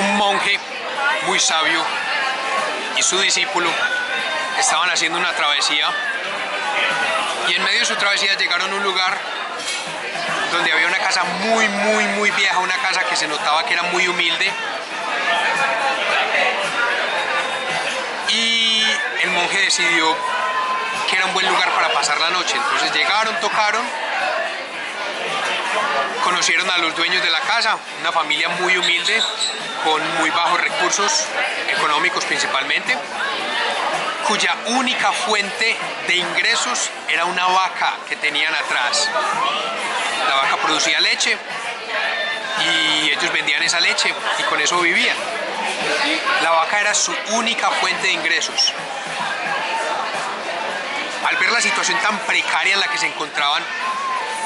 Un monje muy sabio y su discípulo estaban haciendo una travesía y en medio de su travesía llegaron a un lugar donde había una casa muy vieja, una casa que se notaba que era muy humilde, y el monje decidió que era un buen lugar para pasar la noche. Entonces llegaron, tocaron, conocieron a los dueños de la casa, una familia muy humilde, con muy bajos recursos económicos principalmente, cuya única fuente de ingresos era una vaca que tenían atrás. La vaca producía leche y ellos vendían esa leche y con eso vivían. La vaca era su única fuente de ingresos. Al ver la situación tan precaria en la que se encontraban,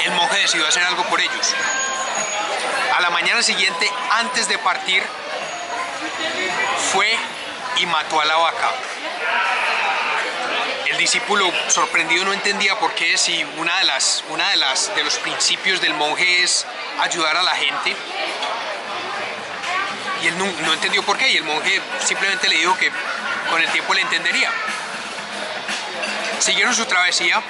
el monje decidió hacer algo por ellos. A la mañana siguiente, antes de partir, fue y mató a la vaca. El discípulo, sorprendido, no entendía por qué, si de los principios del monje es ayudar a la gente, y él no entendió por qué, y el monje simplemente le dijo que con el tiempo le entendería. Siguieron su travesía.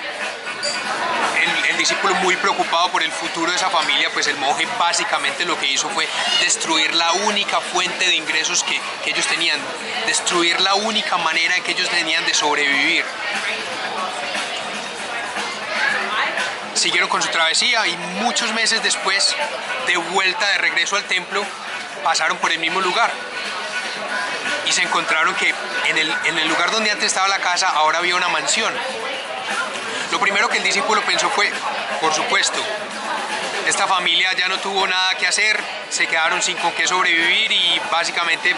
El discípulo, muy preocupado por el futuro de esa familia, pues el monje básicamente lo que hizo fue destruir la única fuente de ingresos que ellos tenían, destruir la única manera en que ellos tenían de sobrevivir. Siguieron con su travesía y muchos meses después, de vuelta de regreso al templo, pasaron por el mismo lugar y se encontraron que en el lugar donde antes estaba la casa ahora había una mansión. Lo primero que el discípulo pensó fue, por supuesto, esta familia ya no tuvo nada que hacer, se quedaron sin con qué sobrevivir y básicamente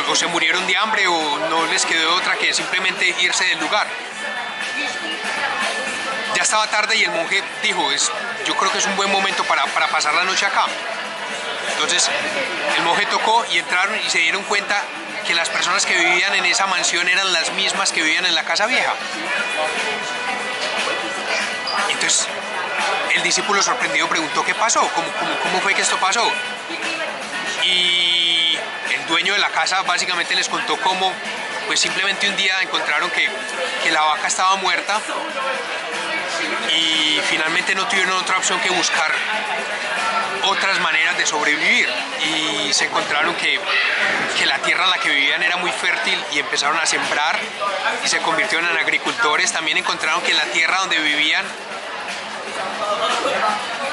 o se murieron de hambre o no les quedó otra que simplemente irse del lugar. Ya estaba tarde y el monje dijo, yo creo que es un buen momento para pasar la noche acá. Entonces el monje tocó y entraron y se dieron cuenta que las personas que vivían en esa mansión eran las mismas que vivían en la casa vieja. Entonces el discípulo, sorprendido, preguntó qué pasó, cómo fue que esto pasó. Y el dueño de la casa básicamente les contó cómo pues simplemente un día encontraron que la vaca estaba muerta y finalmente no tuvieron otra opción que buscar otras maneras de sobrevivir, y se encontraron que la tierra en la que vivían era muy fértil y empezaron a sembrar y se convirtieron en agricultores. También encontraron que en la tierra donde vivían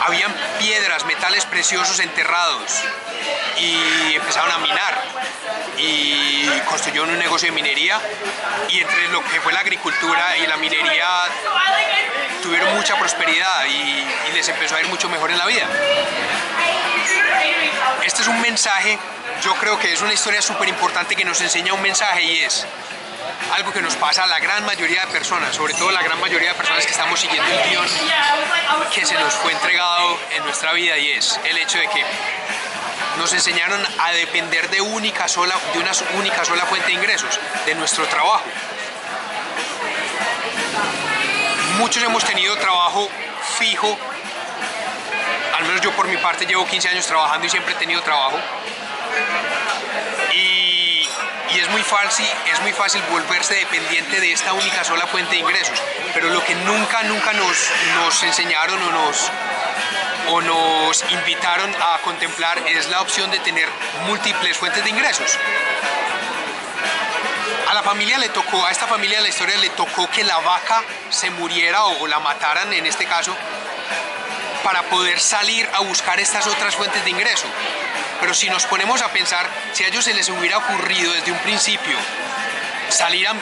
habían piedras, metales preciosos enterrados, y empezaron a minar y construyeron un negocio de minería, y entre lo que fue la agricultura y la minería tuvieron mucha prosperidad y les empezó a ir mucho mejor en la vida. Este es un mensaje, yo creo que es una historia súper importante que nos enseña un mensaje, y es algo que nos pasa a la gran mayoría de personas, sobre todo la gran mayoría de personas que estamos siguiendo el guión que se nos fue entregado en nuestra vida, y es el hecho de que nos enseñaron a depender de una única sola fuente de ingresos, de nuestro trabajo. Muchos hemos tenido trabajo fijo, al menos yo por mi parte llevo 15 años trabajando y siempre he tenido trabajo. Y es muy fácil volverse dependiente de esta única sola fuente de ingresos, pero lo que nunca nos enseñaron o nos invitaron a contemplar es la opción de tener múltiples fuentes de ingresos. A esta familia de la historia le tocó que la vaca se muriera o la mataran en este caso, para poder salir a buscar estas otras fuentes de ingreso. Pero si nos ponemos a pensar, si a ellos se les hubiera ocurrido desde un principio salir a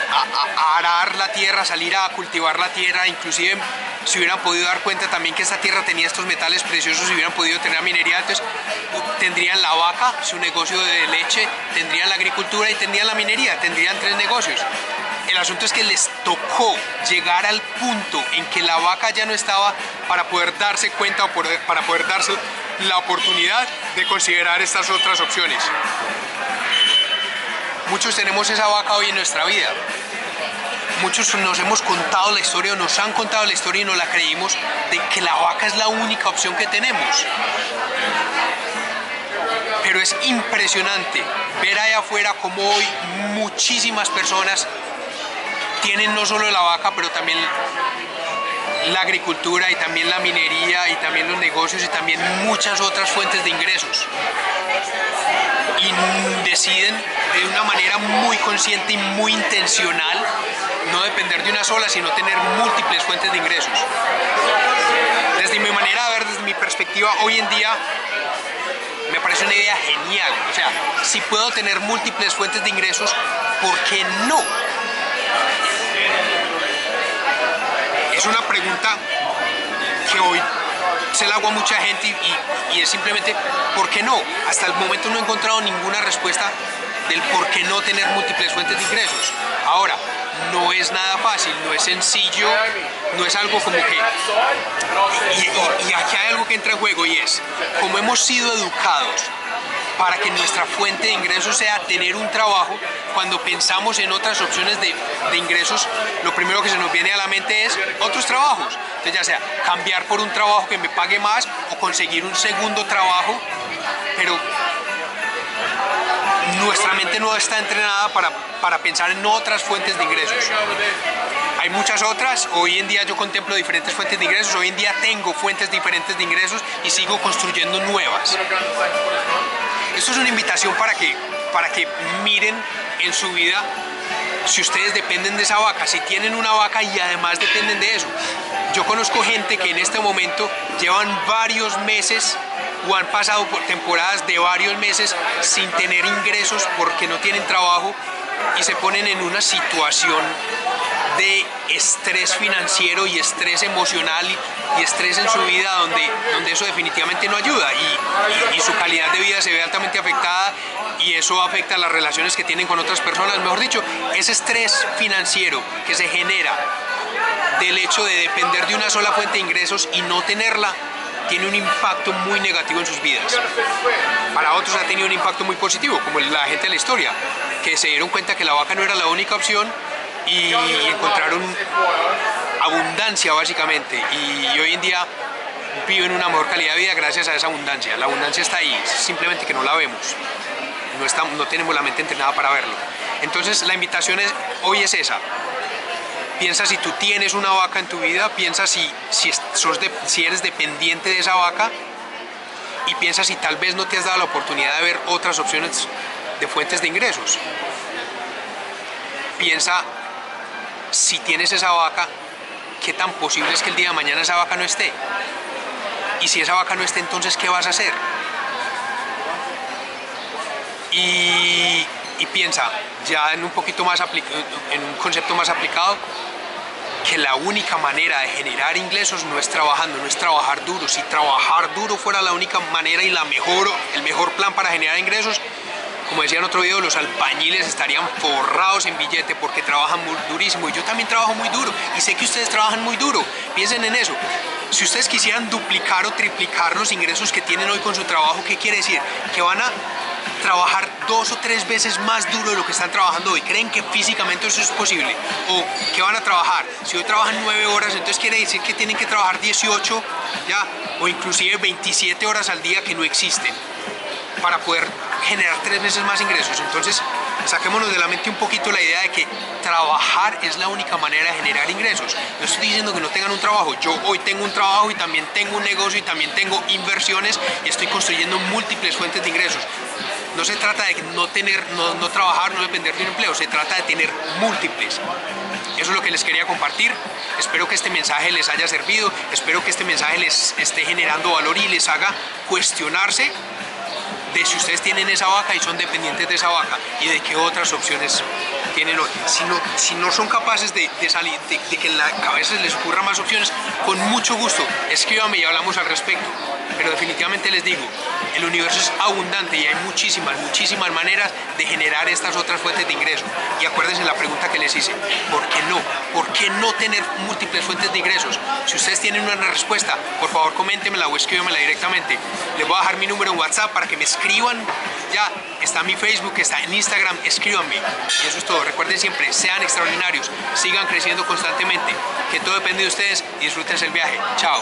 arar la tierra, salir a cultivar la tierra, inclusive si hubieran podido dar cuenta también que esta tierra tenía estos metales preciosos y hubieran podido tener minería, entonces tendrían la vaca, su negocio de leche, tendrían la agricultura y tendrían la minería, tendrían 3 negocios. El asunto es que les tocó llegar al punto en que la vaca ya no estaba para poder darse cuenta o para poder darse la oportunidad de considerar estas otras opciones. Muchos tenemos esa vaca hoy en nuestra vida. Muchos nos hemos contado la historia o nos han contado la historia y no la creímos, de que la vaca es la única opción que tenemos. Pero es impresionante ver allá afuera cómo hoy muchísimas personas tienen no solo la vaca, pero también la agricultura y también la minería y también los negocios y también muchas otras fuentes de ingresos. Y deciden de una manera muy consciente y muy intencional no depender de una sola, sino tener múltiples fuentes de ingresos. Desde mi manera de ver, desde mi perspectiva, hoy en día me parece una idea genial. O sea, si puedo tener múltiples fuentes de ingresos, ¿por qué no? Es una pregunta que hoy se la hago a mucha gente y es simplemente ¿por qué no? Hasta el momento no he encontrado ninguna respuesta del por qué no tener múltiples fuentes de ingresos. Ahora, no es nada fácil, no es sencillo, no es algo como que... Y aquí hay algo que entra en juego y es, como hemos sido educados para que nuestra fuente de ingresos sea tener un trabajo, cuando pensamos en otras opciones de ingresos, lo primero que se nos viene a la mente es otros trabajos. Entonces ya sea cambiar por un trabajo que me pague más o conseguir un segundo trabajo, pero nuestra mente no está entrenada para pensar en otras fuentes de ingresos. Hay muchas otras, hoy en día yo contemplo diferentes fuentes de ingresos, hoy en día tengo fuentes diferentes de ingresos y sigo construyendo nuevas. Esto es una invitación para que miren en su vida si ustedes dependen de esa vaca, si tienen una vaca y además dependen de eso. Yo conozco gente que en este momento llevan varios meses o han pasado por temporadas de varios meses sin tener ingresos porque no tienen trabajo y se ponen en una situación de estrés financiero y estrés emocional y estrés en su vida donde eso definitivamente no ayuda y su calidad de vida se ve altamente afectada y eso afecta las relaciones que tienen con otras personas. Mejor dicho, ese estrés financiero que se genera del hecho de depender de una sola fuente de ingresos y no tenerla tiene un impacto muy negativo en sus vidas. Para otros ha tenido un impacto muy positivo, como la gente de la historia, que se dieron cuenta que la vaca no era la única opción y encontraron abundancia básicamente y hoy en día viven una mejor calidad de vida gracias a esa abundancia. La abundancia está ahí, simplemente que no la vemos, no tenemos la mente entrenada para verlo. Entonces la invitación hoy es esa. Piensa si tú tienes una vaca en tu vida, piensa si eres dependiente de esa vaca y piensa si tal vez no te has dado la oportunidad de ver otras opciones de fuentes de ingresos. Piensa si tienes esa vaca, qué tan posible es que el día de mañana esa vaca no esté. Y si esa vaca no esté, entonces ¿qué vas a hacer? Y piensa, ya en un concepto más aplicado, que la única manera de generar ingresos no es trabajando, no es trabajar duro. Si trabajar duro fuera la única manera y el mejor plan para generar ingresos, como decía en otro video, los albañiles estarían forrados en billete porque trabajan muy durísimo. Y yo también trabajo muy duro y sé que ustedes trabajan muy duro. Piensen en eso. Si ustedes quisieran duplicar o triplicar los ingresos que tienen hoy con su trabajo, ¿qué quiere decir? Que van a trabajar 2 o 3 veces más duro de lo que están trabajando hoy. ¿Creen que físicamente eso es posible? ¿O que van a trabajar? Si hoy trabajan 9 horas, entonces quiere decir que tienen que trabajar 18 ya, o inclusive 27 horas al día que no existen para poder generar 3 veces más ingresos. Entonces saquémonos de la mente un poquito la idea de que trabajar es la única manera de generar ingresos. No estoy diciendo que no tengan un trabajo. Yo hoy tengo un trabajo y también tengo un negocio y también tengo inversiones y estoy construyendo múltiples fuentes de ingresos. No se trata de no trabajar, no depender de un empleo, se trata de tener múltiples. Eso es lo que les quería compartir. Espero que este mensaje les haya servido, espero que este mensaje les esté generando valor y les haga cuestionarse de si ustedes tienen esa vaca y son dependientes de esa vaca y de qué otras opciones tienen hoy. Si no son capaces de salir, de que en la cabeza les ocurra más opciones, con mucho gusto escríbanme y hablamos al respecto. Pero definitivamente les digo, el universo es abundante y hay muchísimas maneras de generar estas otras fuentes de ingresos. Y acuérdense la pregunta que les hice, ¿por qué no? ¿Por qué no tener múltiples fuentes de ingresos? Si ustedes tienen una respuesta, por favor coméntenmela o escríbanmela directamente. Les voy a dejar mi número en WhatsApp para que me escriban. Ya está en mi Facebook, está en Instagram, escríbanme. Y eso es todo. Recuerden siempre, sean extraordinarios, sigan creciendo constantemente, que todo depende de ustedes y disfruten el viaje. Chao.